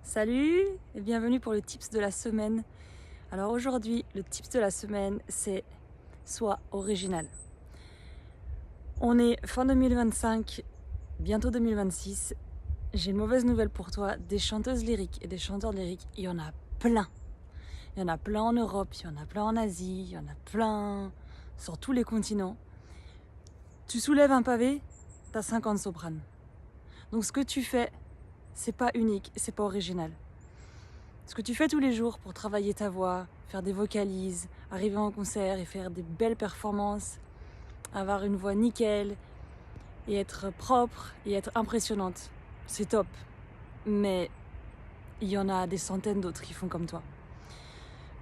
Salut et bienvenue pour le tips de la semaine. Alors aujourd'hui, le tips de la semaine, c'est sois original. On est fin 2025, bientôt 2026. J'ai une mauvaise nouvelle pour toi. Des chanteuses lyriques et des chanteurs lyriques, il y en a plein. Il y en a plein en Europe, il y en a plein en Asie, il y en a plein sur tous les continents. Tu soulèves un pavé, t'as 50 sopranes. Donc ce que tu fais, c'est pas unique, c'est pas original. Ce que tu fais tous les jours pour travailler ta voix, faire des vocalises, arriver en concert et faire des belles performances, avoir une voix nickel et être propre et être impressionnante, c'est top. Mais il y en a des centaines d'autres qui font comme toi.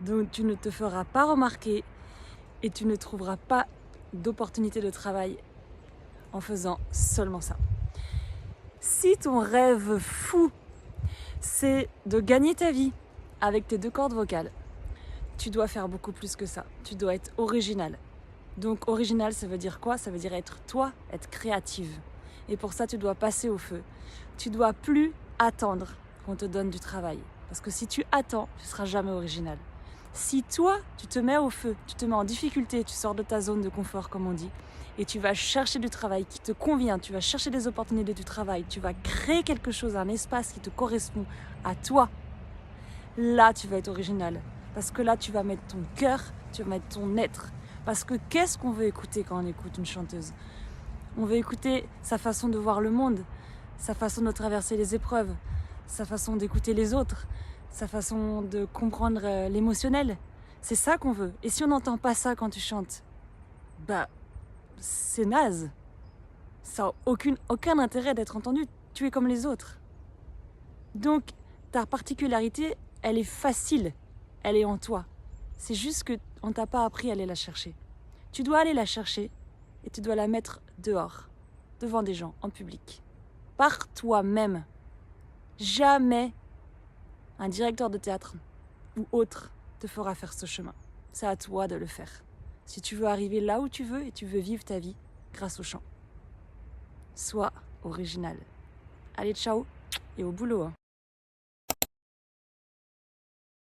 Donc tu ne te feras pas remarquer et tu ne trouveras pas d'opportunité de travail en faisant seulement ça. Si ton rêve fou, c'est de gagner ta vie avec tes 2 cordes vocales, tu dois faire beaucoup plus que ça. Tu dois être original. Donc original, ça veut dire quoi? Ça veut dire être toi, être créative. Et pour ça, tu dois passer au feu. Tu dois plus attendre qu'on te donne du travail. Parce que si tu attends, tu ne seras jamais original. Si toi, tu te mets au feu, tu te mets en difficulté, tu sors de ta zone de confort, comme on dit, et tu vas chercher du travail qui te convient, tu vas chercher des opportunités du travail, tu vas créer quelque chose, un espace qui te correspond à toi, là, tu vas être original. Parce que là, tu vas mettre ton cœur, tu vas mettre ton être. Parce que qu'est-ce qu'on veut écouter quand on écoute une chanteuse? On veut écouter sa façon de voir le monde, sa façon de traverser les épreuves, sa façon d'écouter les autres, sa façon de comprendre l'émotionnel. C'est ça qu'on veut. Et si on n'entend pas ça quand tu chantes, bah, c'est naze. Ça n'a aucun intérêt d'être entendu. Tu es comme les autres. Donc, ta particularité, elle est facile. Elle est en toi. C'est juste qu'on ne t'a pas appris à aller la chercher. Tu dois aller la chercher et tu dois la mettre dehors, devant des gens, en public. Par toi-même. Jamais un directeur de théâtre ou autre te fera faire ce chemin. C'est à toi de le faire. Si tu veux arriver là où tu veux et tu veux vivre ta vie grâce au chant. Sois original. Allez, ciao et au boulot.